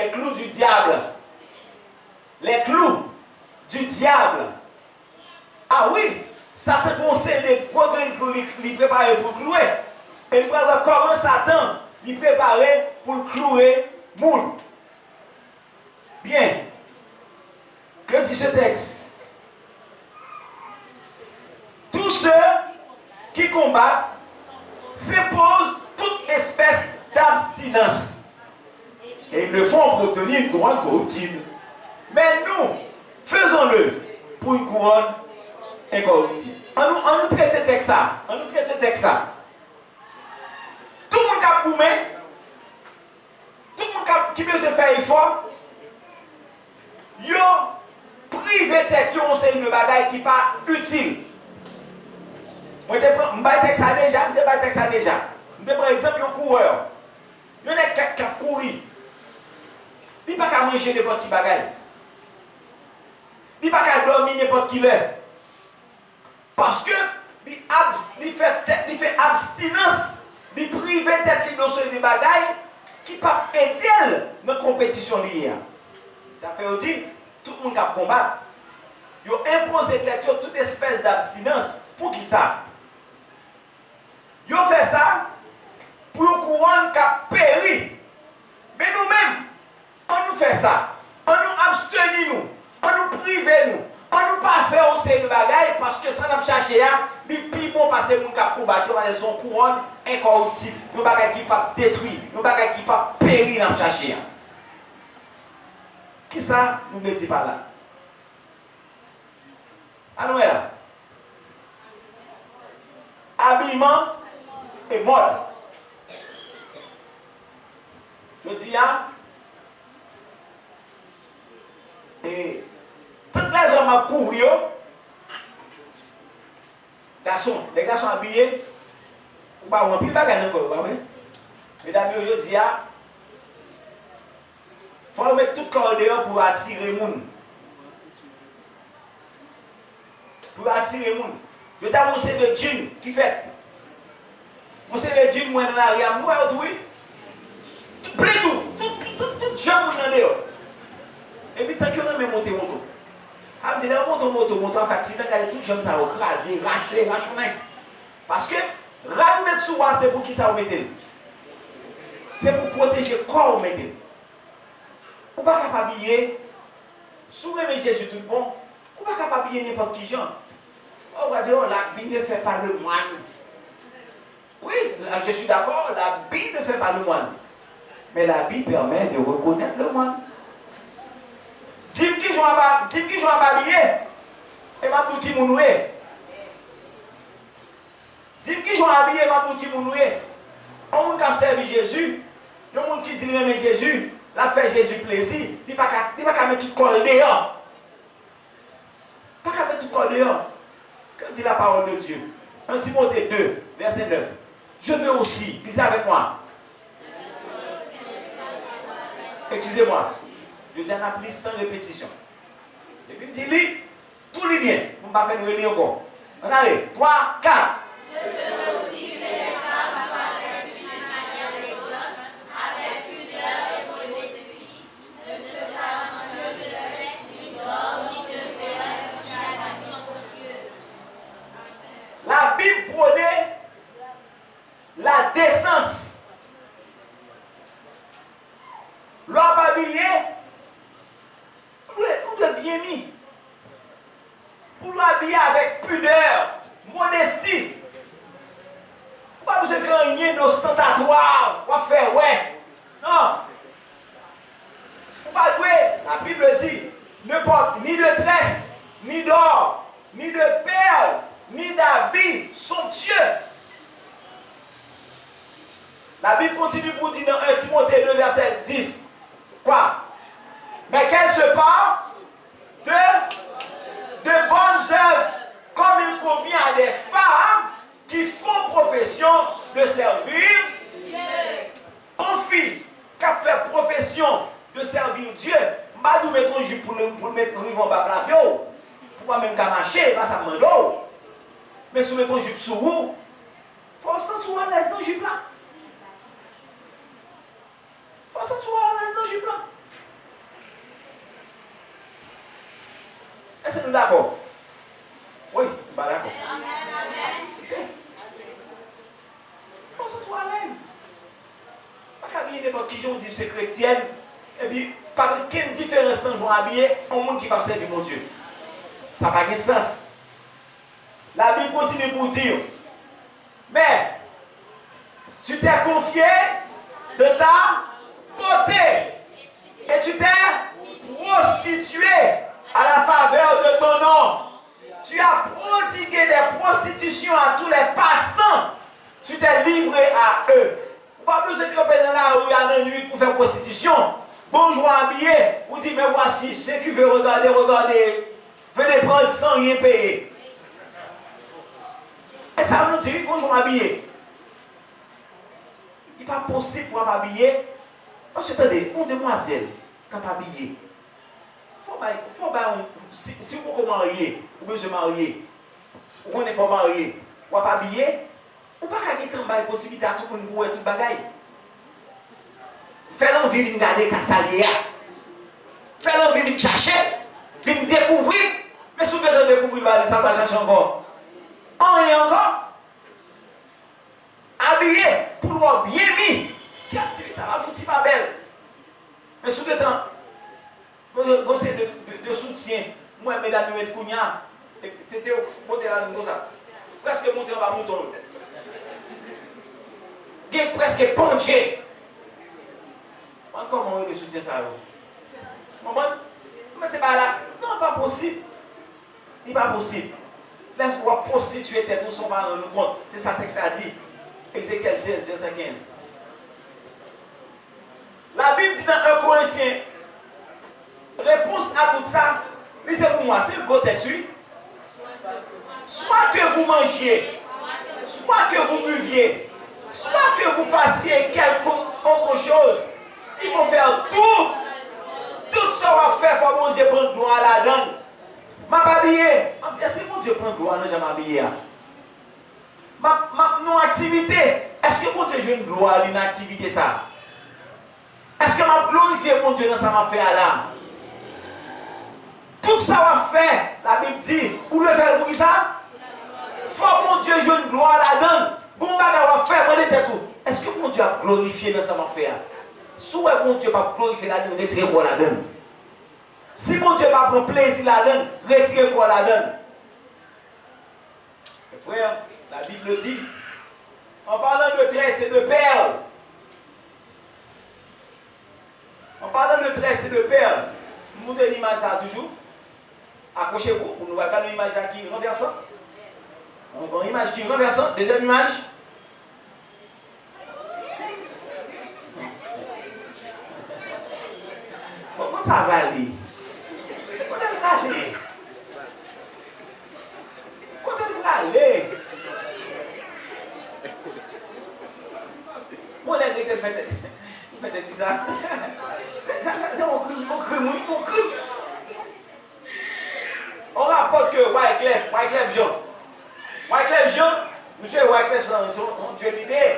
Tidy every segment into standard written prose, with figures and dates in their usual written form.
les clous du diable. Les clous du diable. Ah oui, Satan conseille des gros clous, il prépare pour clouer. Et il va voir comment Satan il prépare pour clouer moule. Bien. Que dit ce texte? Tous ceux qui combattent s'imposent toute espèce d'abstinence. Et ils le font pour obtenir une couronne corruptible. Mais nous, faisons-le pour une couronne incorruptible. On nous traite de texte ça. On nous traite de texte ça. Tout le monde qui a boumé, tout le monde qui veut se faire effort, yo privé tête, yo on sait une bagaille qui n'est pas utile. Moi, je vais texte ça déjà, je vais texte ça déjà. Je prends exemple un coureur. Il y en a qui a couru. Il n'y a pas qu'à manger n'importe qui bagaille. Il n'y a pas qu'à dormir n'importe qui l'heure. Parce que il fait abstinence, il prive tête dans ce des bagailles qui ne peuvent pas aider dans la compétition liée. Ça fait aussi tout le monde qui a combattu. Il a imposé tête toute espèce d'abstinence pour qui ça? Il a fait ça pour une couronne qui a péri. Mais nous-mêmes, on nous fait ça. On nous abstenir nous. On nous prive nous. On nous pas faire aussi de bagaille parce que ça n'a pas cherché à les plus bon parce que nous avons combattu parce son couronne incorruptible. Nous bagaille qui pas détruit, nous bagaille qui pas péri n'a cherché. Qui ça nous me dit pas là? Allons là. Habillement et mode. Je dis et toutes les hommes à couvrir, les garçons habillés, ou pas, on ne peut pas gagner encore, pas vrai? Mesdames, je dis, il faut mettre tout le corps dehors pour attirer les gens. Pour attirer les gens. Je t'ai annoncé de jean qui fait. Moi, c'est le jean, moi, dans l'arrière, moi, oui. Plein tout, tout, jambe dans dehors. Et puis, tant que on a monté moto. Ah, vous avez moto, en fait, accident, tout jambe ça va craser, racher. Parce que, mettre sous c'est pour qui ça vous mettez? C'est pour protéger le corps vous mettez. Vous ne pouvez pas habiller, sous les Jésus tout bon, vous ne pouvez pas habiller n'importe qui gens. On va dire, l'habit ne fait pas le moine. Oui, je suis d'accord, l'habit ne fait pas le moine. Mais l'habit permet de reconnaître le moine. Dis-moi qui j'en habillé, et ma tout qui mounoué. Dis-moi qui j'en habillé, et ma tout qui mounoué. On monde qui a servi Jésus, le monde qui dit aimer Jésus, l'a fait Jésus plaisir, il ne peut pas mettre tout col dehors. Il ne peut pas mettre tout col dehors. Quand dit la parole de Dieu, 1 Timothée 2, verset 9. Je veux aussi, lisez avec moi. Excusez-moi. Je dis un appli sans répétition. Et puis il dit, tout lit bien. On ne va pas faire de relire encore. On allez, 3, 4. Je veux aussi que les femmes soient vêtues d'une manière d'exode, avec pudeur et modestie, ne se permettant de fête, ni d'or, ni de verre, ni d'action ocieuse. La Bible prônait la décence. L'homme habillé, vous êtes bien mis. Vous l'habillez avec pudeur, modestie. Pas besoin de craigner d'ostentatoire, ou faire ouais. Non. Vous pas jouer. La Bible dit, ne porte ni de tresse, ni d'or, ni de perles, ni d'habits somptueux. La Bible continue pour dire dans 1 Timothée 2, verset 10. Quoi? Mais qu'elle se passe de bonnes œuvres, comme il convient à des femmes qui font profession de servir Dieu. En fille qui a fait profession de servir Dieu, pas nous mettre un jupe pour mettre un rive en bas plat, pour même qu'à marcher, pas ça me demande. Mais si vous mettez un jupe sous vous, il faut sentir à l'aise dans le jupe là. Il faut sentir à l'aise dans le jupe là. Est-ce que nous d'accord? Oui, pas d'accord. On se trouve à l'aise. Pas qu'à habiller n'importe qui, on dit c'est chrétienne, et puis, par quelle différence dans le jour habillé, un monde qui va servir mon Dieu? Ça n'a pas de sens. La Bible continue pour dire, mais tu t'es confié de ta beauté et tu t'es prostitué à la faveur de ton nom. Tu as prodigué des prostitutions à tous les passants. Tu t'es livré à eux. Pas besoin de camper dans la rue à la nuit pour faire prostitution. Bonjour habillé, vous dites, mais voici, ceux qui veulent regarder, regardez. Venez prendre sans rien payer. Et ça nous dit, bonjour habillé. Il n'est pas possible pour habiller. Parce que, attendez, une demoiselle qui n'est pas habillée. Si vous voulez marier, vous besoin de marier, vous ne faut marier, vous ne pas habiller, vous ne pouvez pas avoir possibilité à tout le monde pour tout le bagaille. Fais l'envie de garder quand ça y est. Fais l'envie de chercher, de découvrir. Mais si vous devez découvrir, ça va chercher encore. En rien encore. Habillé pour nous bien mis. Ça va foutre pas belle. Mais sous le temps, conseil de soutien, moi, mesdames, et Kounia, c'était monté là, comme ça. Presque monté en bas, mouton. Il est presque penché. Comment on le soutient ça? Maman, mettez pas là. Non, pas possible. Il n'est pas possible. Laisse-moi prostituer tes tout son mal nous compte. C'est ça que texte a dit. Ézéchiel 16, verset 15. La Bible dit dans 1 Corinthiens, réponse à tout ça, lisez pour moi, c'est le beau texte, oui. Soit que vous mangiez, soit que vous buviez, soit que vous fassiez quelque autre chose, il faut faire tout. Tout ça va faire, il faut mon Dieu prendre gloire à la donne. Ma habillé. Est-ce que mon Dieu prend gloire dans m'habiller? Nos activités, est-ce que mon Dieu joue une gloire dans une activité ça? Est-ce que ma glorifie mon Dieu dans ça m'a fait là? Tout ça va faire, la Bible dit, pour le faire pour ça? Faut mon Dieu joue une gloire là-dedans. Bon bagage va faire, moi tout. Est-ce que mon Dieu a glorifié dans ça m'a fait? Si mon Dieu n'a pas glorifié là-dedans, retirez quoi là-dedans? Si mon Dieu n'a pas pris plaisir là-dedans, retirez quoi là-dedans? Frère, la Bible dit, en parlant de tresses et de perles, vous montrez l'image ça toujours. Accrochez-vous pour nous regarder l'image qui est renversante. On a une image qui est renversante. Deuxième image. Comment ça va aller? Comment elle va aller? Comment elle va aller? Mon aide était fait bizarre. C'est mon crime. On rapporte que Wyclef Jean, monsieur Wyclef Jean, Dieu l'idée,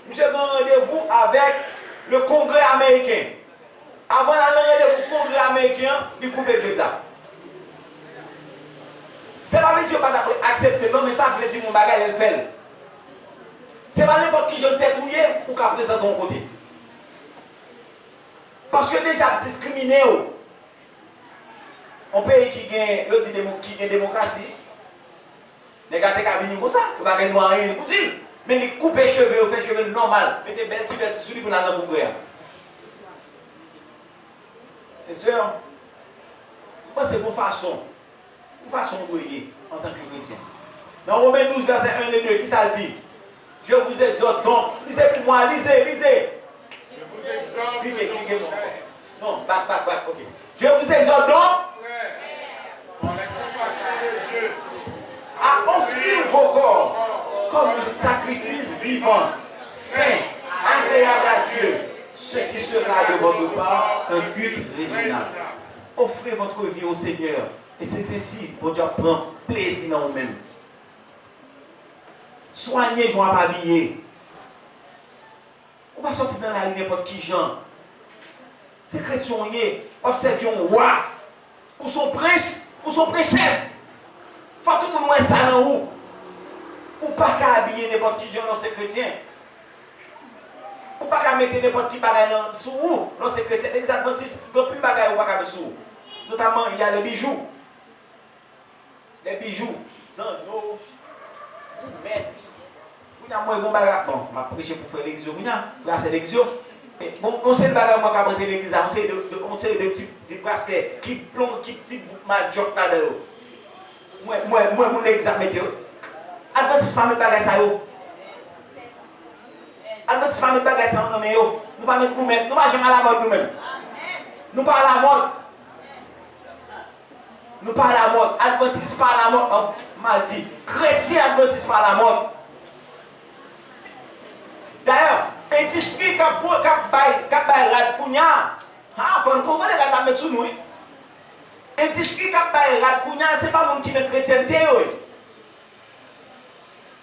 monsieur a un rendez-vous avec le Congrès américain. Avant d'aller rendez-vous au Congrès américain, il coupe Dieu là. C'est pas que Dieu n'a pas accepté, non, mais ça veut dire mon bagage, elle fait. C'est pas n'importe qui je t'ai touillé pour qu'à présent ton côté. Parce que déjà discriminé, un pays qui gagne démocratie, les gars qui viennent comme ça, vous allez nous rien pour dire. Mais ils coupent les cheveux, ils font les cheveux normal, mettez belle petite veste sur lui pour la dans le et sœurs, c'est une façon de briller en tant que chrétien. Dans Romains 12, verset 1 et 2, qui ça dit? Je vous exhorte donc, lisez pour moi, lisez. Je vous exhorte. Cliquez. Non, back, ok. Je vous exhorte donc, en la compassion de Dieu, à offrir vos corps comme un sacrifice vivant, saint, agréable à Dieu, ce qui sera de votre part un culte raisonnable. Offrez votre vie au Seigneur, et c'est ainsi que Dieu prend plaisir dans vous-même. Soignez, je ne vais pas habiller. On va sortir dans la rue n'importe qui gens. C'est chrétien, observez un roi ou son prince, Pour son princesse. Faut tout le monde voir ça dans où. Ou pas qu'à habiller n'importe qui gens dans ces chrétiens. Ou pas qu'à mettre n'importe qui bagage sous vous, dans ces chrétiens. Les adventistes, donc plus bagage ou pas qu'à mettre sous. Notamment, il y a les bijoux. Les bijoux. Zando. Mais, vous avez un bon bagage. Bon, je vais prêcher pour faire l'exo. Vous avez l'exo. On sait le bagage, moi, qui a prêté l'église. On sait des petits bracelets qui plongent, qui petits majok là-dedans. Moi, mon examen. Adventiste pas mettre bagage ça yo. Adventiste pas mettre bagage ça non mais yo. Nous pas mettre nous-mêmes, nous pas jamais à la mode nous-mêmes. Nous pas à la mode. Nous pas à la mode. Adventiste pas à la mode. Oh, mal dit. Chrétien adventiste pas à la mode. D'ailleurs, industrie cap bail rad kounya. Ah, faut nous comprendre la mettre sous nous. Industrie cap bail rad kounya, c'est pas monde qui est chrétienté yo.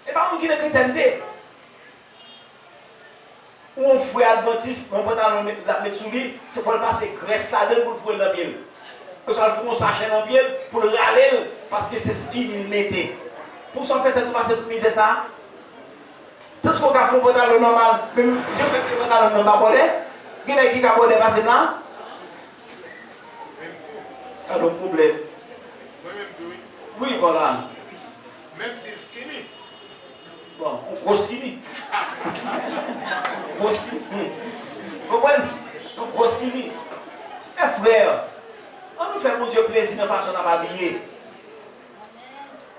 Et pas qui est chrétienté. Ou on fait adventiste, on peut la mettre sous lui, c'est pour le passer graisse là-dedans pour le fouer dans le pied. Que ça le fout, on s'achète dans le pied pour le râler, parce que c'est ce qu'il mettait. Pour ça, en fait, ça nous passe toute misère ça. Tout ce qu'on a fait pour le normal, même si on fait le pantalon normal, il y a qui a abordé passer là. Il y a un problème. Oui, voilà. Même si skinny. Bon, on gros skinny. Gros skinny. Vous voyez? On gros skinny. Mes frères, on nous fait mon Dieu plaisir de façon à m'habiller.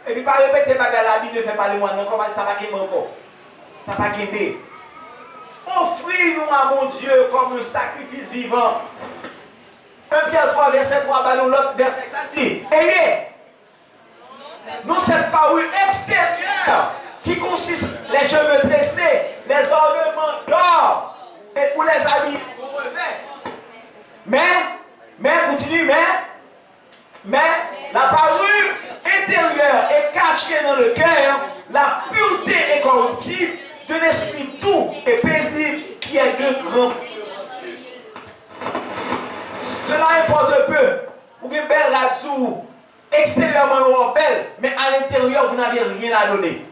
Et puis, pas répéter bagarre l'habit ne fait pas les mois, non, comment ça va qu'il encore? Ça va qu'il offrez-nous à mon Dieu comme un sacrifice vivant. 1 Pierre 3, verset 3, ballon, l'autre verset, ça dit, ayez, non cette parure extérieure qui consiste les cheveux tressés, les ornements d'or et pour les habits qu'on revêt. Mais, continue, mais, la parure intérieure est cachée dans le cœur, la pureté est corruptible, de l'esprit doux et paisible qui est de grand. Cela importe peu. Vous avez une belle radio, extérieurement vous êtes belle, mais à l'intérieur vous n'avez rien à donner.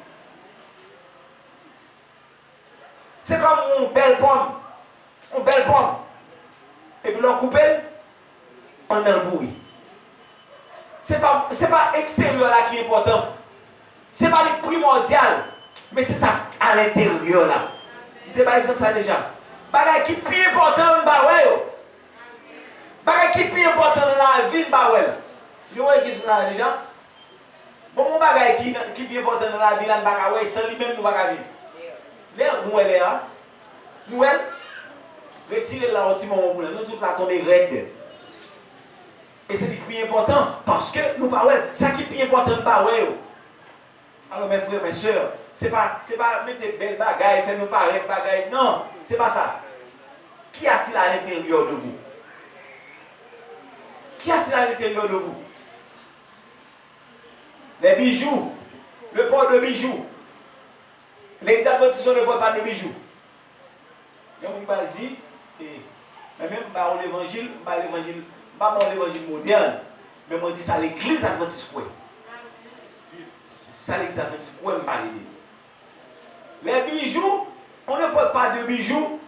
C'est comme une belle pomme. Une belle pomme. Et puis l'on coupe, on a le bruit. C'est pas extérieur là qui est important. C'est pas le primordial. Mais c'est ça à l'intérieur là. Je pas exemple ça déjà. Bagay qui plus important dans ouais. Bagay qui plus important dans la vie bah ouais. Vous voyez qui ça déjà. Bon mon bagay qui plus important dans la vie là bah ouais, sans lui même nous pas vivre. L'air nous elle là. Nous elle retirer là un petit moment pour nous toute la tomber raide. Et c'est le plus important parce que nous pas ouais, ça qui plus important bah ouais. Alors mes frères, mes soeurs, c'est pas mettre belle bagaille, faire nous pareil bagaille. Non, c'est pas ça. Qui a-t-il à l'intérieur de vous? Qui a-t-il à l'intérieur de vous? Les bijoux, le port de bijoux. Les adventistes ne portent pas de bijoux. Donc on va dire, même par l'évangile, pas l'évangile moderne, mais on dit ça l'église adventiste. Ça l'église adventiste, pour me parler. Les bijoux, on ne porte pas de bijoux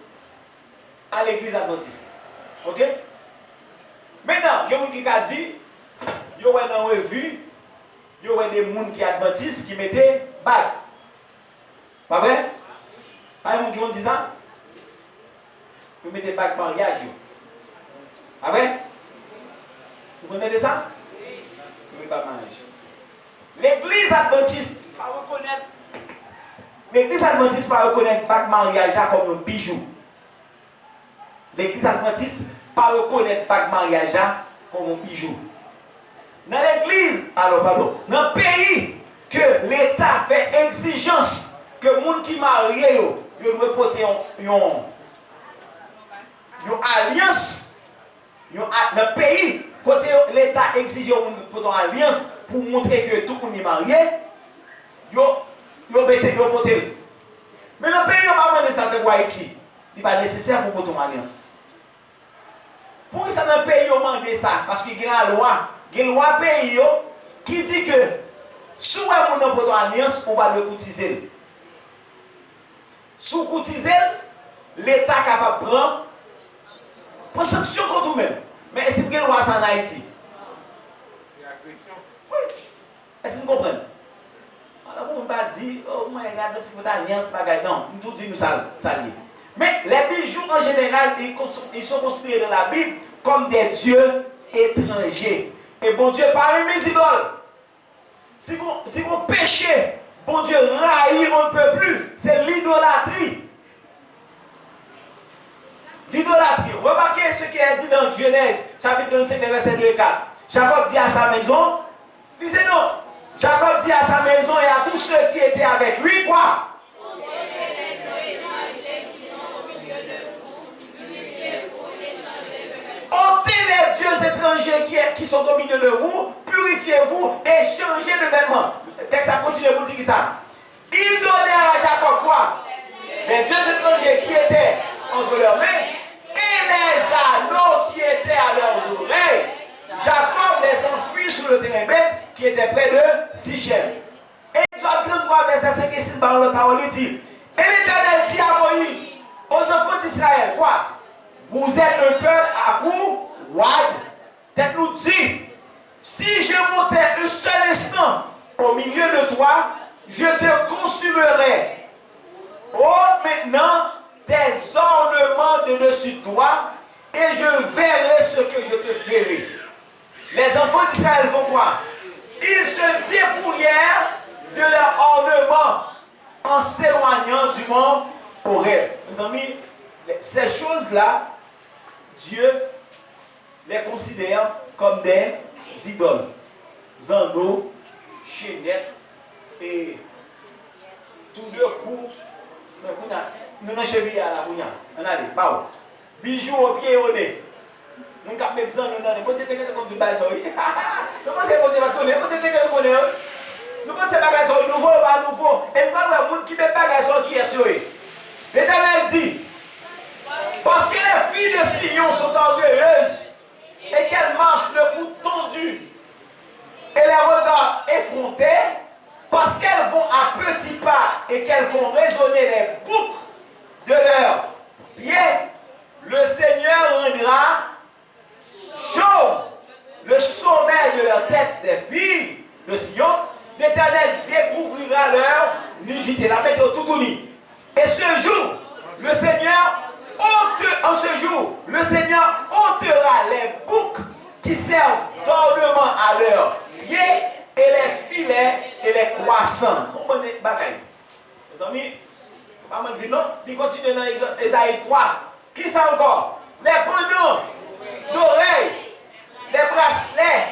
à l'église adventiste. Ok? Maintenant, il y a des gens qui ont dit, il y a dans une revue, il y a des gens qui sont adventistes qui mettaient bague. Pas vrai? Pas des gens qui ont dit ça? Ils mettaient bague mariage. Pas vrai? Vous connaissez ça? Oui. Pas mariage. L'église adventiste va reconnaître bague mariage comme un bijou. L'église adventiste va reconnaître bague mariage comme un bijou. Dans l'église, dans le pays que l'État fait exigence que les gens qui marient, ils doivent porter une alliance. Dans le pays, côté l'État exige une alliance pour montrer que tout le monde est marié, ils portent. Mais dans le pays, on va demander ça de Haïti. Il n'est pas nécessaire pour porter une alliance. Pour ça, dans le pays, on demande ça, parce qu'il y a une loi il y a une loi pays qui dit que si vous avez une alliance, on va le cotiser. Si vous cotisez, l'État est capable de prendre sanction contre vous-même. Mais est-ce qu'il y a une loi en Haïti? C'est agression. Oui. Est-ce que vous comprenez? Alors, on va dire, oh, moi, regarde, si vous avez une alliance, non, nous disons ça. Mais les bijoux, en général, ils sont considérés dans la Bible comme des dieux étrangers. Et bon Dieu, parmi mes idoles, si vous péchez, bon Dieu raille, on ne peut plus. C'est l'idolâtrie. L'idolâtrie. Remarquez ce qui est dit dans Genèse, chapitre 35, verset 2 et 4. Jacob dit à sa maison, disait non. Jacob dit à sa maison et à tous ceux qui étaient avec lui, quoi? Ôtez les dieux étrangers qui sont au milieu de vous, purifiez-vous et changez de vêtements. Le texte a continué pour dire ça. Ils donnèrent à Jacob quoi? Les dieux étrangers qui étaient entre leurs mains et les anneaux qui étaient à leurs oreilles. Jacob les enfuit sur le terrain bête qui était près de Sichem. Exode 33, verset 5 et 6, par la parole dit, et l'Éternel dit à Moïse, aux enfants d'Israël, quoi? Vous êtes un peuple à bout, wide. Tête nous dit, si je montais un seul instant au milieu de toi, je te consumerai. Ôte maintenant tes ornements de dessus de toi, et je verrai ce que je te ferai. Les enfants d'Israël font quoi? Ils se dépouillèrent de leurs ornements en s'éloignant du mont Horeb. Mes amis, ces choses-là, Dieu les considère comme des idoles. Anneaux, chaînettes et tout de coup, nous avons cheville à la bouillante. On a dit, bah, bijoux au pied et au nez. Nous avons mis ça dans les côtés de comme du bail. Nous pensons que nous va tourner, nous pensons que c'est nouveau ou pas nouveau. Et nous avons un monde qui ne peut pas qui est sur eux. L'Éternel dit, parce que les filles de Sion sont orgueilleuses et qu'elles marchent le cou tendu et les regards effrontés, parce qu'elles vont à petits pas et qu'elles font résonner les boucles de leurs pieds, le Seigneur rendra chaud le sommet de leur tête des filles de Sion. L'Éternel découvrira leur nudité, la mettre au tout uni. Et ce jour, le Seigneur en ce jour, le Seigneur ôtera les boucles qui servent d'ornement à leurs pieds et les filets et les croissants. Comprenez, bagaille. Les amis, pas me dire non, il continue dans Ésaïe 3. Qui ça encore? Les pendants d'oreilles, les bracelets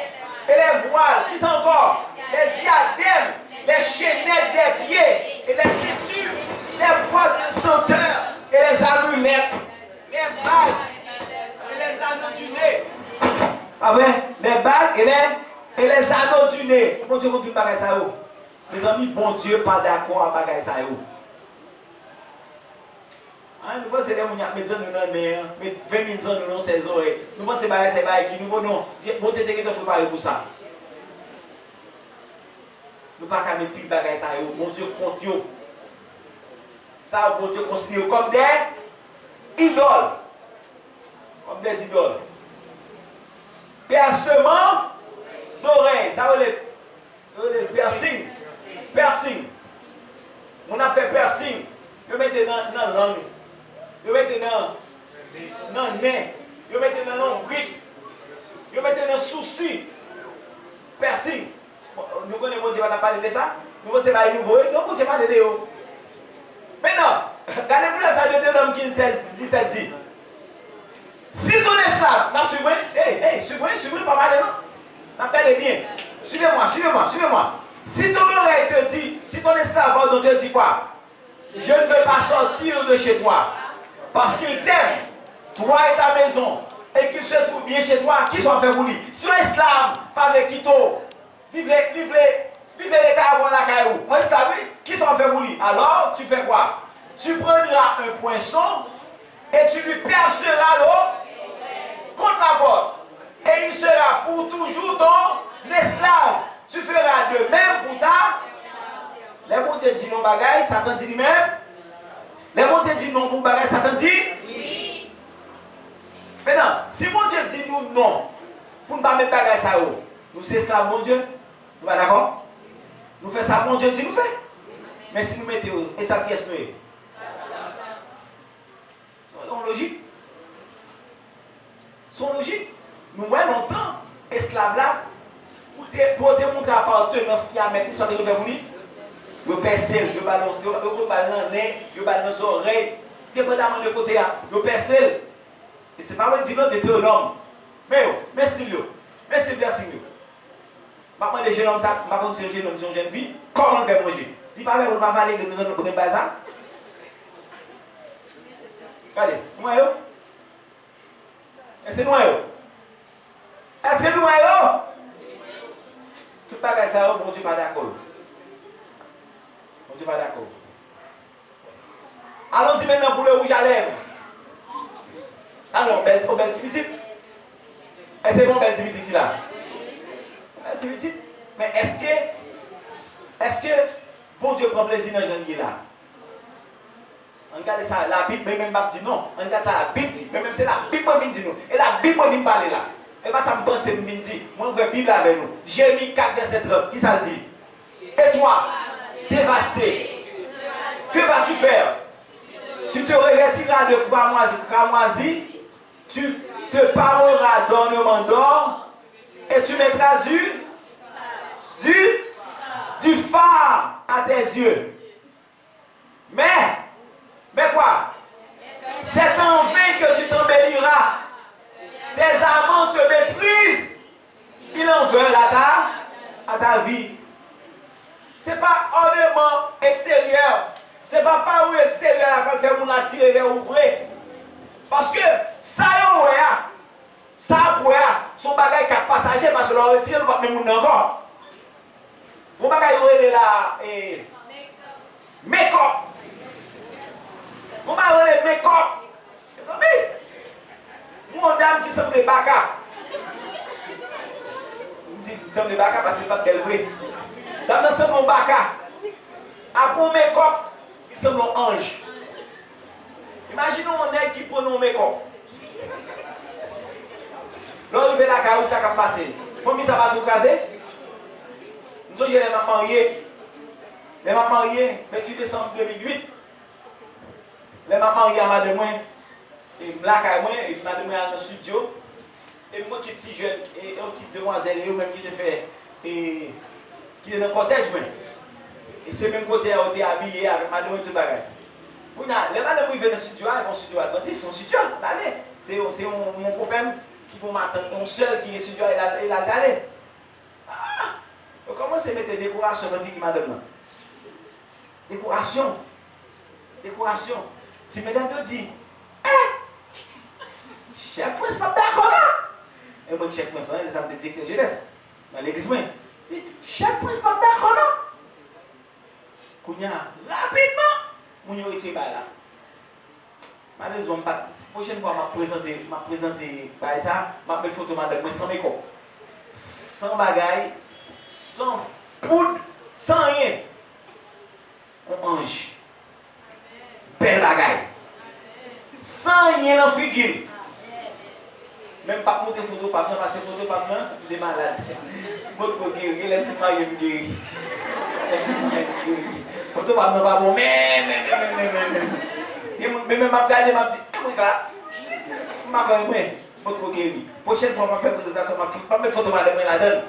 et les voiles. Qui ça encore? Les diadèmes, les chaînettes des pieds et les ceintures, les boîtes de senteur et les amulettes, les bagues et les anneaux du nez. Ah ben, les bagues et les anneaux du nez. Bon Dieu, vous dites bagaille ça. Les amis, bon Dieu, pas d'accord à bagaille ça. Nous pensons que les gens qui mettent dans le nez, mettent 20 000 ans dans ses oreilles. Nous pensons que c'est bagaille ça qui nous non. Bon Dieu, t'es préparé pour ça. Nous ne pouvons pas mettre pile bagaille ça. Bon Dieu, compte yo. Ça, bon Dieu considère comme des idoles. Comme des idoles. Percement d'oreilles. Ça veut dire piercing. Piercing. On a fait piercing. Vous mettez dans la langue. Vous mettez dans le nez. Vous mettez dans l'ombric. Vous mettez dans le souci. Piercing. Nous connaissons bon Dieu va parler de ça. Nous pensons que c'est nouveau. Donc, bon Dieu va parler de ça. Maintenant, regardez-vous dans ça, Deutéronome 15, 16, 17 dit. Si ton esclave n'a suivi, suivez, pas mal, non? Regardez bien. Suivez-moi. Si ton oreille te dit, si ton esclave te dit quoi? Je ne veux pas sortir de chez toi. Parce qu'il t'aime, toi et ta maison, et qu'il se trouve bien chez toi, qui sont fait pour lui? Si un esclave, pas avec qui t'o, vive l'état avant la caillou. Moi, esclave, qui sont fait pour lui? Alors, tu fais quoi? Tu prendras un poinçon et tu lui perceras l'eau contre la porte. Et il sera pour toujours dans l'esclave. Tu feras de même pour ta. Les mots te disent non bagaille, Satan dit lui-même. Les mots te disent non pour bagaille, Satan dit. Oui. Maintenant, si mon Dieu dit nous non, pour ne pas mettre bagaille ça, nous sommes esclaves, mon Dieu. Nous pas d'accord? Nous faisons ça, mon Dieu dit nous fait. Mais si nous mettons esclaves, qui est-ce que nous est? C'est logique. C'est logique. Nous voyons longtemps, esclaves là, pour te montrer appartenance qui a maintenant, ils sont des revenus. Ils percent, ils ballonnent dans les oreilles, dépendamment de côté, ils percent. Et ce n'est pas un dimanche de Théodome. Mais si vous, merci bien si vous. Maintenant, les jeunes hommes, ça, maintenant, c'est un jeune homme, c'est une jeune fille, comment on fait manger? Dis pas, vous ne pas parler de nous autres pour ne pas ça. Regardez, nous voyons. Est-ce que nous voyons? Est-ce que nous voyons? Tout le bagage ça, bon Dieu pas d'accord. Bon Dieu pas d'accord. Allons-y maintenant pour le rouge à lèvres. Alors, belle petite. Est-ce que bon belle petite qui là? Belle petite. Mais est-ce que bon Dieu prend plaisir dans ce là? On regarde ça, la Bible, même pas dit non. On regarde ça, la Bible dit. Même c'est la Bible qui dit nous. Et la Bible vient parler là. Et pas ça me pense, me dit. Moi, on veut la Bible avec nous. Jérémie 4, verset 30. Qui ça dit? Et toi, dévasté, que vas-tu faire? Tu te revêtiras de cramoisi, tu te parleras d'ornement d'or, et tu mettras du phare à tes yeux. Mais quoi? C'est en vain que tu t'embelliras. Tes amants te méprisent. Ils en veulent à ta vie. Ce n'est pas ornement extérieur. Ce n'est pas par où extérieur qu'on fait pour attirer vers ouvrir. Parce que ça pour son bagage 4 passagers parce que l'on retire, pas même encore. Mon bagage est là. Make-up. Mon bagage est make-up. Mon dame qui semble des baka. Je dis semble des baka parce que c'est pas belle vraie. Dame dans semble mon baka. Après mon make-up, il semble un ange. Imaginez un nègre qui prend un make-up. Là, il fait la carouse, ça va passer. Famille, ça va tout craser. Nous avons les mariés. Les mariés, 28 décembre 2008. Les mariés à madame. Et là, et madame dans le studio. Et moi qui suis jeune, et une petite demoiselle, et même qui te fait, qui est dans le cortège. Et c'est même côté où tu es habillé avec madame et tout le bagage. Les madame qui viennent dans le studio, ils vont au studio adventiste, ils sont studio, allez. C'est mon copain qui va m'attendre, mon seul qui est studio, il a allé. Ah! Comment c'est mettre des décorations dans la vie qui m'a demandé? Décoration. Si mesdames me disent, chef Prince, pas d'accord là. Et moi, chef Prince, les hommes de dire que je laisse. Dans l'église, moi, chef Prince, pas d'accord là. Kounya, rapidement, mon yo été là. Malheureusement, la prochaine fois, je vais présenter par ça, je vais faire photo madame, mais sans make-up. Sans bagaille, sans poudre, sans rien. Un ange. Belle bagaille. Sans rien dans la figure. Même pas monter photo, pas bien, passer photo, pas bien, des malades. Montre pour guérir, les petits mailles me guérir. Photo pas bien, pas bon, mais même ma regarder, m'a dit, montre pour guérir. Prochaine fois, je vais faire présentation, je vais pas mettre photo madame là-dedans.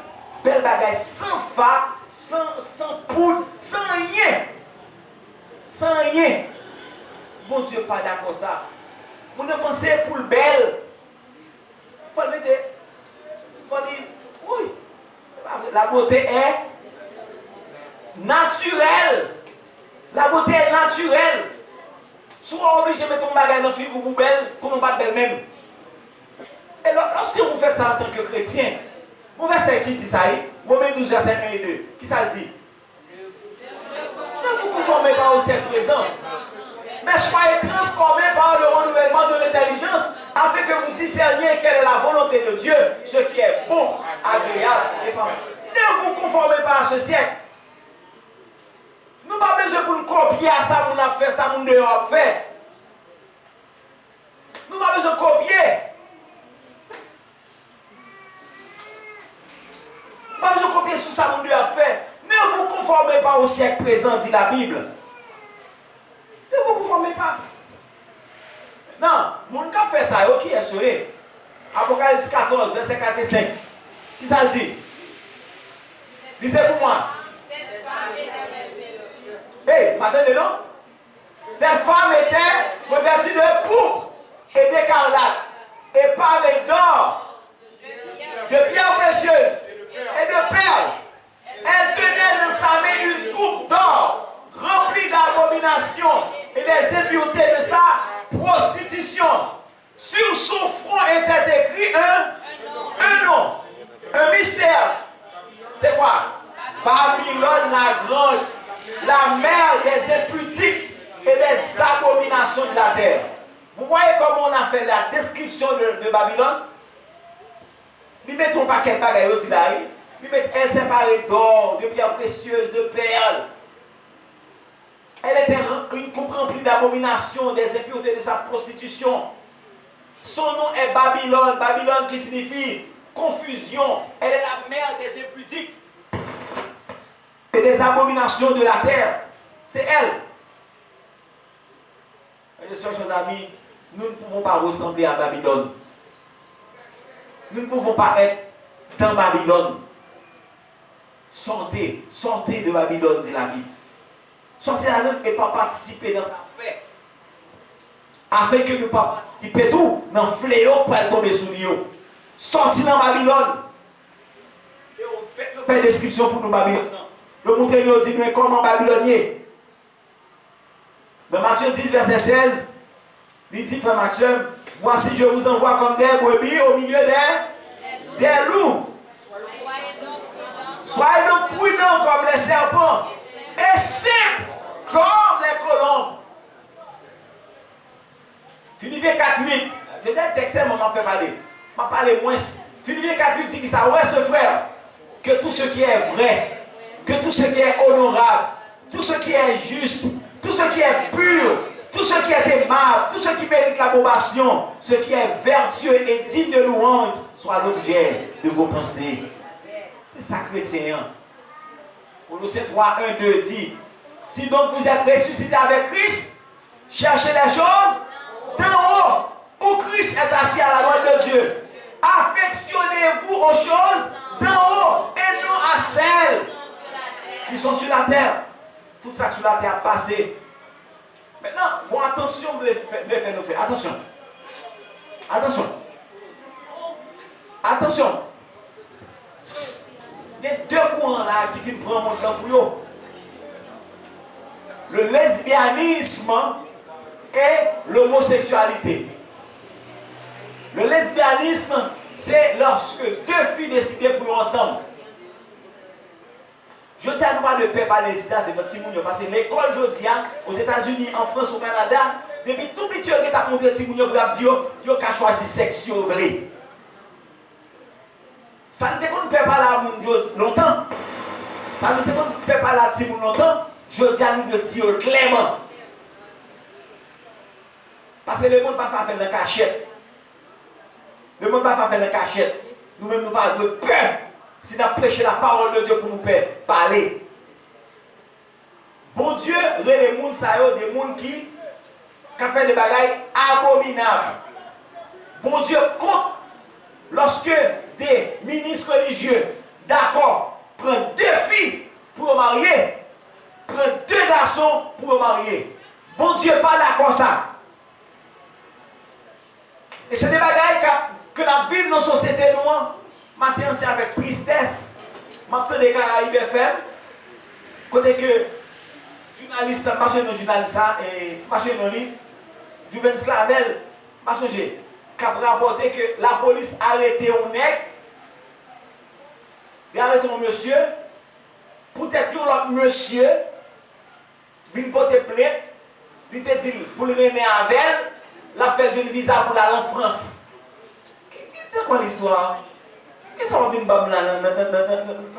Belle bagaille, sans phare, sans poudre, sans rien. Sans rien. Bon Dieu, pas d'accord ça. Vous ne pensez pour le bel. Il faut le mettre. Il faut dire, oui. La beauté est naturelle. La beauté est naturelle. Souvent obligé de mettre ton bagage dans le fil ou belle, comme on pas de belle même. Et lorsque vous faites ça en tant que chrétien, vous verset qui dit ça, Romains 12, verset 1 et 2, qui ça dit? Ne vous conformez pas au siècle présent, mais soyez transformés par le renouvellement de l'intelligence, afin que vous discerniez quelle est la volonté de Dieu, ce qui est bon, agréable et parfait. Ne vous conformez pas à ce siècle. Nous n'avons pas besoin pour nous copier à ça, nous avons fait ça, nous avons fait. Nous n'avons pas besoin de copier. Nous n'avons pas besoin de copier sur ça, nous avons fait. Ne vous conformez pas au siècle présent, dit la Bible. Ne vous conformez pas. Non, mon cap fait ça, qui est sauvé. Apocalypse 14, verset 4 et 5. Qui ça dit? Lisez pour moi. Hey, m'attendez non? Cette femme était revêtue de pourpre et d'écarlate et parée d'or, de pierres précieuses et de perles. Elle tenait dans sa main une coupe d'or remplie d'abominations et des impuretés de sa prostitution. Sur son front était écrit un nom, un mystère. C'est quoi? Babylone la grande, la mère des impudiques et des abominations de la terre. Vous voyez comment on a fait la description de Babylone? Nous mettons pas quel bagaille au là. Elle s'est parée d'or, de pierres précieuses, de perles. Elle était une coupe remplie d'abominations, des impuretés de sa prostitution. Son nom est Babylone. Babylone qui signifie confusion. Elle est la mère des impudiques et des abominations de la terre. C'est elle. Mes chers amis, nous ne pouvons pas ressembler à Babylone. Nous ne pouvons pas être dans Babylone. Sortez de Babylone, dit la Bible. Sortez la donne et pas participer dans sa fête. Afin que nous ne pas participer tout dans le fléau pour tomber sous nous. Sortez dans Babylone. Et on fait description pour nous Babylone. Le montre nous dit mais comment babylonier. Dans Matthieu 10, verset 16, il dit, frère Maxime, voici je vous envoie comme des brebis au milieu des loups. Soyez donc prudents comme les serpents et simples comme les colombes. Philippiens 4.8. Je dis un texte, je m'en fait parler. Je vais parler moins. Philippiens 4.8 dit que ça reste, frère, que tout ce qui est vrai, que tout ce qui est honorable, tout ce qui est juste, tout ce qui est pur, tout ce qui est aimable, tout ce qui mérite l'approbation, ce qui est vertueux et digne de louange, soit l'objet de vos pensées. C'est ça, chrétien. Colossiens 3, 1, 2 dit, si donc vous êtes ressuscités avec Christ, cherchez les choses d'en haut, où Christ est assis à la droite de Dieu. Affectionnez-vous aux choses d'en haut et non à celles qui sont sur la terre. Tout ça sur la terre a passé. Maintenant, bon, attention, nos frères. Attention. Attention. Attention. Il y a deux courants là qui viennent prendre mon temps pour eux. Le lesbianisme et l'homosexualité. Le lesbianisme, c'est lorsque deux filles décident pour eux ensemble. Je dis à nous pas de paix par les distance de votre Timounio parce que l'école, je dis, aux États-Unis, en France, au Canada, depuis tout petit, on a montré Timounio pour dire qu'il a choisi sexe. Ça ne te compte pas là longtemps. Ça ne te compte pas là Timounio longtemps. Je dis à nous de dire clairement. Parce que le monde ne va pas faire la cachette. Le monde ne va pas faire la cachette. Nous-mêmes, nous parlons de peur. Si nous prêchons la parole de Dieu pour nous parler. Bon Dieu, les gens, des gens qui ont fait des bagailles abominables. Bon Dieu compte lorsque des ministres religieux, d'accord, prennent deux filles pour marier, prennent deux garçons pour marier. Bon Dieu, pas d'accord ça. Et c'est des bagailles que nous vivons dans la société, nous. Maintenant, c'est avec tristesse. Maintenant, des Caraïbes FM, côté que journaliste, marché dans journaliste et marché dans lui, Juventus Clavel, marché, qui a rapporté que la police a arrêté un nègre, il a arrêté un monsieur, peut-être que l'autre monsieur vient porter plainte, il te dit pour le remettre avec elle, l'a fait d'une visa pour aller en France. C'est quoi l'histoire? Qu'est-ce qu'on vient de là?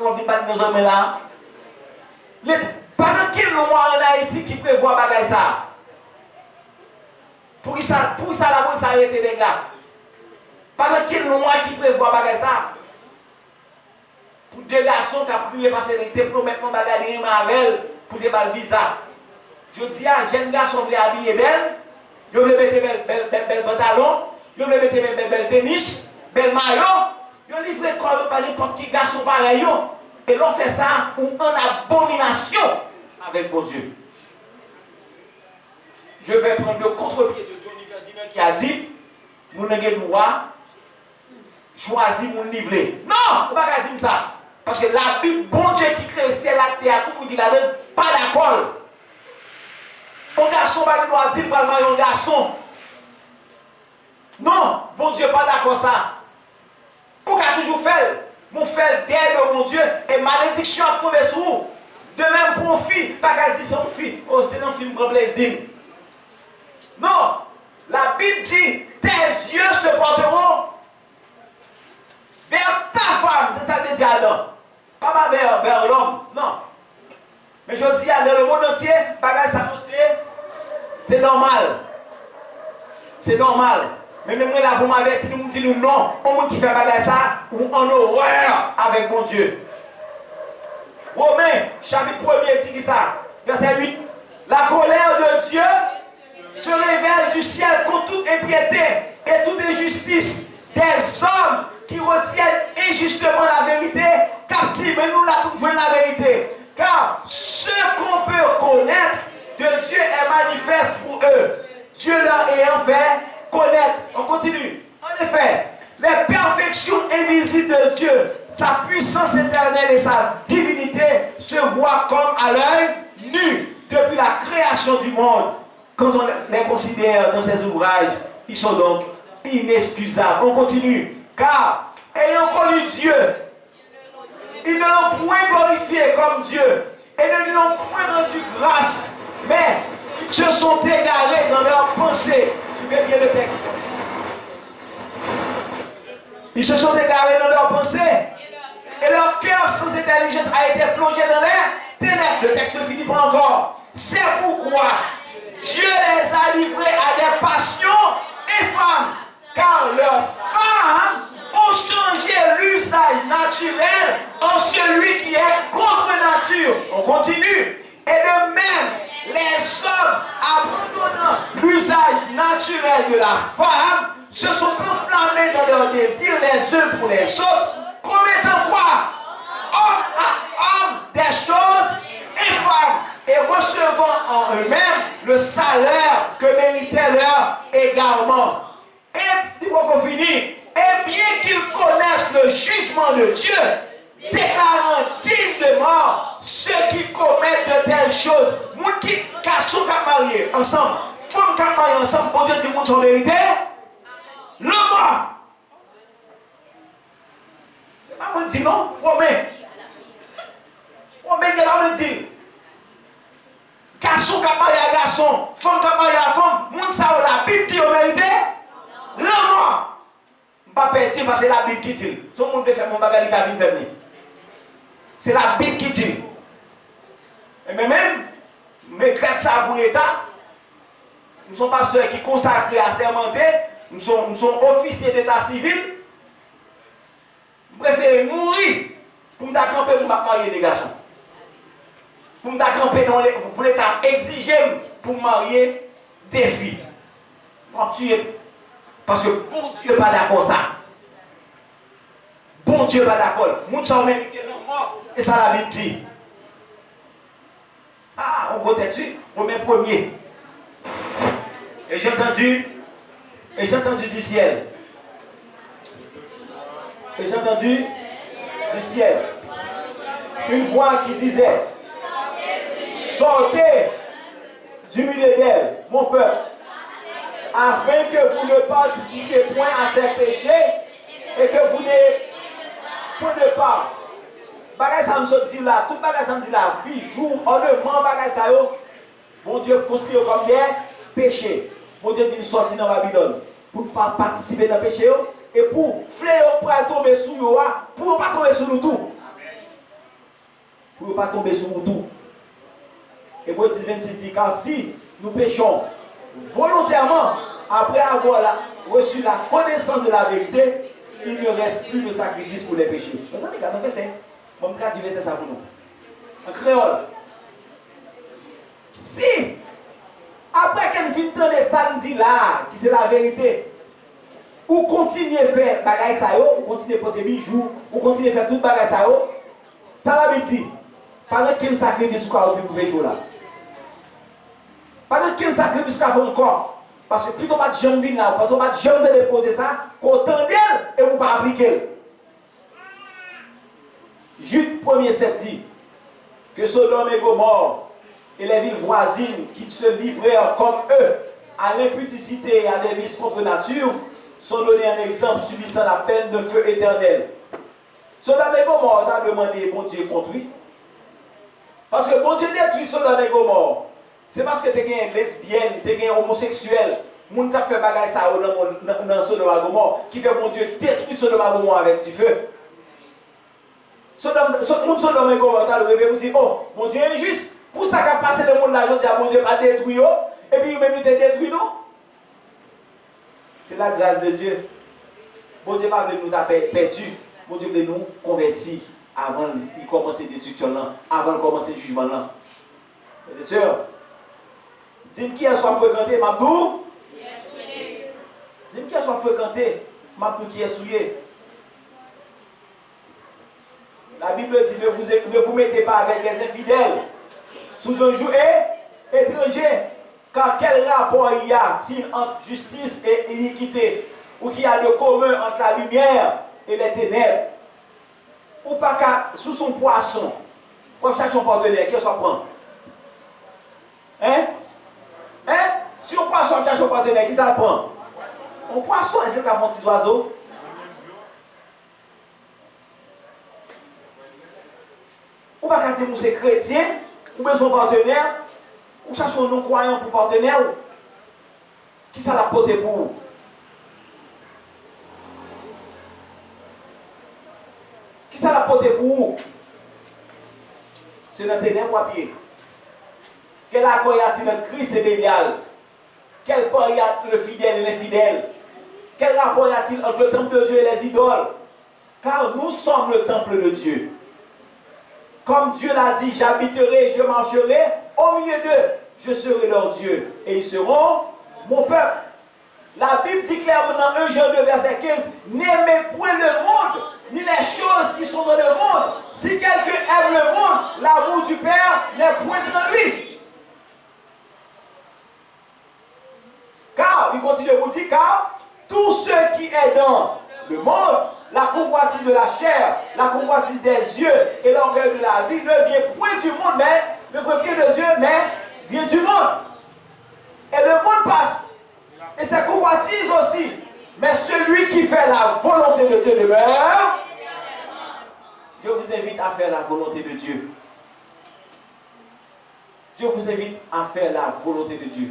On vient pas de nos hommes là. Pendant quelle loi en Haïti qui prévoit bagaille ça? Pour ça la police arrête les gars. Pendant quelle loi qui prévoit bagaille ça? Pour deux garçons qui ont crié parce qu'ils étaient promettement bagaille avec pour des balles visa. Je dis à jeunes garçons qui habillés belle, ils veulent mettre bel pantalon, ils veulent mettre bel tennis, bel maillot, ils ont livré comme par n'importe qui garçon pareil. Et l'on fait ça en abomination avec mon Dieu. Je vais prendre le contre-pied de Johnny Ferdinand qui a dit, mon droit, choisir mon livret. Non, on ne va pas dire ça. Parce que la Bible, bon Dieu qui crée le ciel, la terre, tout le monde qui la donne, pas d'accord. Un garçon va doit dire par un garçon. Non, bon Dieu, pas d'accord ça. Pour qu'a toujours fait, mon fait derrière mon Dieu, et malédiction a tombé sur vous. De même pour une fille, pas qu'à dire son fille, oh c'est un film grand plaisir. Non, la Bible dit, tes yeux se porteront vers ta femme, c'est ça que dit Adam. Pas vers l'homme, non. Mais je dis, dans le monde entier, ça c'est normal. C'est normal. Mais même là, vous m'avez dit, nous disons non, au monde qui fait bagage ça, ou en horreur avec mon Dieu. Romains, chapitre 1er, dit ça, verset 8. La colère de Dieu se révèle du ciel contre toute impiété et toute injustice des hommes qui retiennent injustement la vérité captive. Mais nous la jouons la vérité. Car ce qu'on peut connaître de Dieu est manifeste pour eux. Dieu leur ayant fait connaître. On continue. En effet, les perfections invisibles de Dieu, sa puissance éternelle et sa divinité se voient comme à l'œil nu depuis la création du monde. Quand on les considère dans ces ouvrages, ils sont donc inexcusables. On continue. Car, ayant connu Dieu, ils ne l'ont point glorifié comme Dieu et ne lui ont point rendu grâce, mais ils se sont égarés dans leurs pensées. Suivez bien le texte. Ils se sont égarés dans leurs pensées et leur cœur sans intelligence a été plongé dans les ténèbres. Le texte ne finit pas encore. C'est pourquoi Dieu les a livrés à des passions infâmes, car leurs femmes ont changé l'usage naturel en celui qui est contre nature. On continue. Et de même, les hommes, abandonnant l'usage naturel de la femme, se sont enflammés dans leurs désirs les uns pour les autres, commettant quoi? Homme à homme des choses infâmes et recevant en eux-mêmes le salaire que méritait leur égarement. Et, dis-moi qu'on finit. Et bien qu'ils connaissent le jugement de Dieu, déclarant dignes de mort ceux qui commettent de telles choses. Moun qui sont mariés ensemble, femmes qui mariés ensemble, bon Dieu dit moun son vérité. Le mort. On me dit non, Romain. Romain, il va me dire. Garçon qui marié à garçon, femme qui marié à femme, moun sa ou la Bible dit au vérité. Le mort. Pas perdre parce que c'est la Bible qui dit. Tout le monde veut faire mon bagage qui a bien fait. C'est la Bible qui dit. Et même, mais grâce à vous l'État, nous sommes pasteurs qui consacrés à sermenter, nous sommes officiers d'État civil. Nous préférons mourir pour nous accamper pour marier des garçons. Pour nous accamper pour l'État exiger pour marier des filles. On va tuer. Parce que bon Dieu n'est pas d'accord ça. Bon Dieu n'est pas d'accord. Moun s'en mérite la mort. Et ça la Bible dit. Ah, on compte dessus. On met premier. Et j'ai entendu du ciel. Et j'ai entendu du ciel une voix qui disait: sortez du milieu d'elle, mon peuple, afin que vous ne participiez point à ces péchés et que vous n'ayez point de part. Bagay ça nous dit là, tout bagay ça nous dit là, bijoux, ornement, bagay ça yo, mon Dieu considère comme des péchés. Mon Dieu dit nous sortir dans Babylone pour ne pas participer dans le péché et pour fléau pour tomber sous yo, tomber sur nous tout. Et Hébreux 10, 26 dit, car si nous péchons volontairement, après avoir reçu la connaissance de la vérité, il ne reste plus de sacrifice pour les péchés. Mes amis, regardez, c'est je vais traduire ça pour nous. En créole. Si, après qu'elle finit de samedi là, qui c'est la vérité, ou continuez à faire bagaille ça, ou continuez à porter bijoux, ou continuez à faire tout bagaille ça, ça la Bible dit, pendant qu'il sacrifice quoi pour péché là. Pendant qu'il sacrifice quoi pour encore. Parce que plutôt pas de jambe là, plutôt pas de jambe de déposer ça, qu'autant d'elle et vous pas appliquer. Jude 1er dit que Sodome et Gomorrhe et les villes voisines qui se livrèrent comme eux à l'impudicité et à des vices contre nature sont donnés un exemple subissant la peine de feu éternel. Sodome et Gomorrhe a demandé bon Dieu contre lui. Parce que bon Dieu détruit Sodome et Gomorrhe. C'est parce que tu es une lesbienne, tu es un homosexuel, moun t'a fait bagay ça dans Sodome et Gomorrhe, qui fait bon Dieu détruire Sodome et Gomorrhe avec du feu. Sodome et Gomorrhe t'a levé pour dire, oh, mon Dieu est injuste. Pour ça qu'a passé le monde là, je dis, mon Dieu pas détruit, et puis même il t'a détruit, non? C'est la grâce de Dieu. Mon Dieu pas nous taper perdu. Mon Dieu veut nous convertir avant de commencer la destruction là, avant de commencer le jugement là. C'est sûr. Dis-moi qui a soit fréquenté, Mabdou? Dis-moi qui a soit fréquenté, Mabdou qui est souillé. La Bible dit ne vous mettez pas avec les infidèles sous un joug étranger. Car quel rapport il y a-t-il entre justice et iniquité? Ou qu'il y a de commun entre la lumière et les ténèbres? Ou pas qu'à sous son poisson, pour chercher son partenaire, qu'il soit prend? Hein? Si on poisson cherche son partenaire, qui ça le prend? On poisson, est-ce qu'il y a mon petit oiseau? Ou pas qu'à dire que c'est chrétien, ou bien son partenaire, ou cherche un non-croyant pour partenaire, qui ça l'a porté pour vous? Qui ça l'a porté pour vous? C'est dans tes ténèbres à pied. Quel accord y a-t-il entre Christ et Bélial? Quel rapport y a le fidèle et l'infidèle? Quel rapport y a-t-il entre le temple de Dieu et les idoles? Car nous sommes le temple de Dieu. Comme Dieu l'a dit, j'habiterai, je marcherai au milieu d'eux. Je serai leur Dieu et ils seront mon peuple. La Bible dit clairement dans 1 Jean 2, verset 15, n'aimez point le monde, ni les choses qui sont dans le monde. Si quelqu'un aime le monde, l'amour du Père n'est point en lui. Car, il continue de vous dire, car tout ce qui est dans le monde, la convoitise de la chair, la convoitise des yeux et l'orgueil de la vie ne vient point du monde, mais ne vient pas de Dieu, mais vient du monde. Et le monde passe. Et c'est convoitise aussi. Mais celui qui fait la volonté de Dieu demeure. Je vous invite à faire la volonté de Dieu. Je vous invite à faire la volonté de Dieu.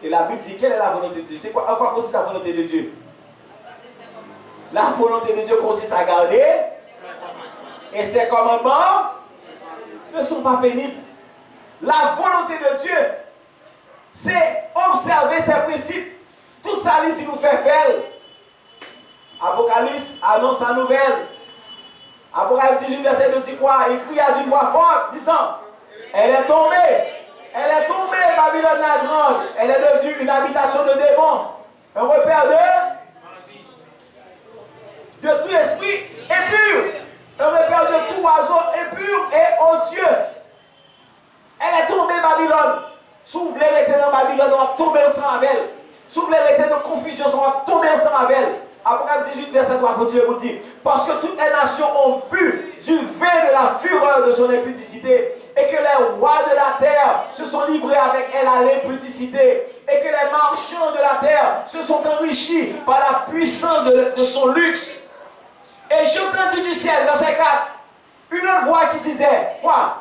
Et la Bible dit, quelle est la volonté de Dieu? C'est quoi? En quoi consiste la volonté de Dieu? La volonté de Dieu consiste à garder. Et ses commandements ne sont pas pénibles. La volonté de Dieu, c'est observer ses principes. Tout ça, il nous fait faire. Apocalypse annonce la nouvelle. Apocalypse 18, verset 2 dit quoi? Il cria d'une voix forte, disant, elle est tombée. Elle est tombée, Babylone la grande. Elle est devenue une habitation de démons. Un repère de tout esprit impur. Un repère de tout oiseau impur et odieux. Elle est tombée, Babylone. S'ouvre les rétés dans Babylone, on va tomber ensemble avec elle. S'ouvre les rétés de confusion, on va tomber ensemble avec elle. Apocalypse 18, verset 3, continue vous dire. Parce que toutes les nations ont bu du vin de la fureur de son impudicité, et que les rois de la terre se sont livrés avec elle à l'impudicité, et que les marchands de la terre se sont enrichis par la puissance de son luxe. Et j'entendis du ciel, verset 4, une autre voix qui disait, quoi?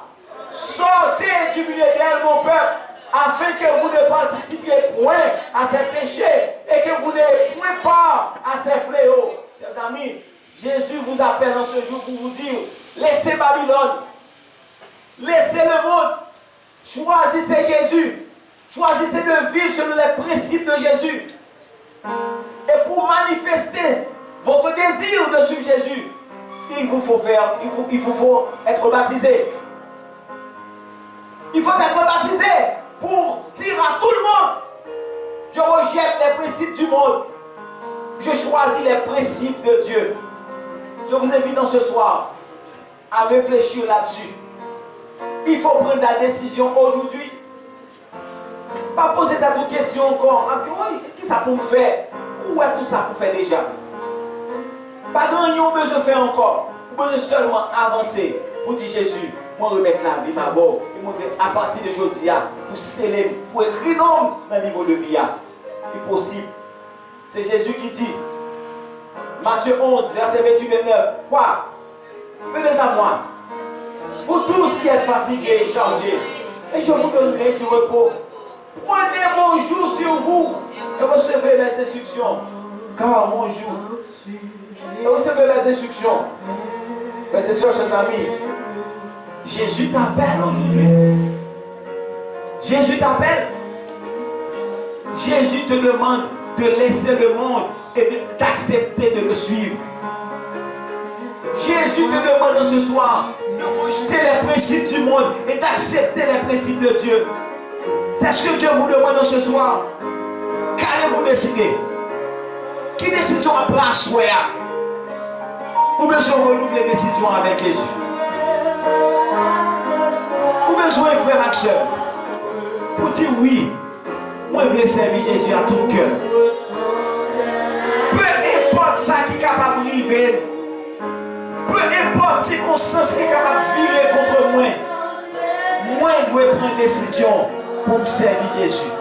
Sortez du milieu d'elle, mon peuple, afin que vous ne participiez point à ses péchés et que vous n'ayez point part à ses fléaux. Chers amis, Jésus vous appelle en ce jour pour vous dire, laissez Babylone. laissez le monde. Choisissez Jésus. Choisissez de vivre selon les principes de Jésus. Et pour manifester votre désir de suivre Jésus, il vous faut être baptisé. Il faut être baptisé pour dire à tout le monde, je rejette les principes du monde. Je choisis les principes de Dieu. Je vous invite dans ce soir à réfléchir là-dessus. Il faut prendre la décision aujourd'hui. Pas poser d'autres questions encore. En disant, oui, qu'est-ce que ça peut me faire? Où est tout ça pour faire déjà? Pas grand chose besoin de faire encore. Vous besoin seulement avancer pour dire Jésus, moi remettre la vie ma bord. Et à partir de aujourd'hui, pour célébrer, pour écrire nom dans le niveau de vie. C'est possible. C'est Jésus qui dit, Matthieu 11, verset 28-29, quoi? Venez à moi, vous tous qui êtes fatigués et chargés, et je vous donnerai du repos. Prenez mon joug sur vous et recevez mes instructions. Car mon joug, et recevez mes instructions. Mes instructions, chers amis. Jésus t'appelle aujourd'hui. Jésus t'appelle. Jésus te demande de laisser le monde et d'accepter de le suivre. Jésus te demande ce soir de rejeter les principes du monde et d'accepter les principes de Dieu. C'est ce que Dieu vous demande ce soir. Qu'allez-vous décider? Qui décision à prendre à soi? Ou besoin de renouveler les décisions avec Jésus? Ou besoin de frère et soeur pour dire oui, moi je veux servir Jésus à tout cœur. Peu importe ça qui est capable de arriver, peu importe ces circonstances qui est capable de virer contre moi, moi je dois prendre une décision pour me servir Jésus.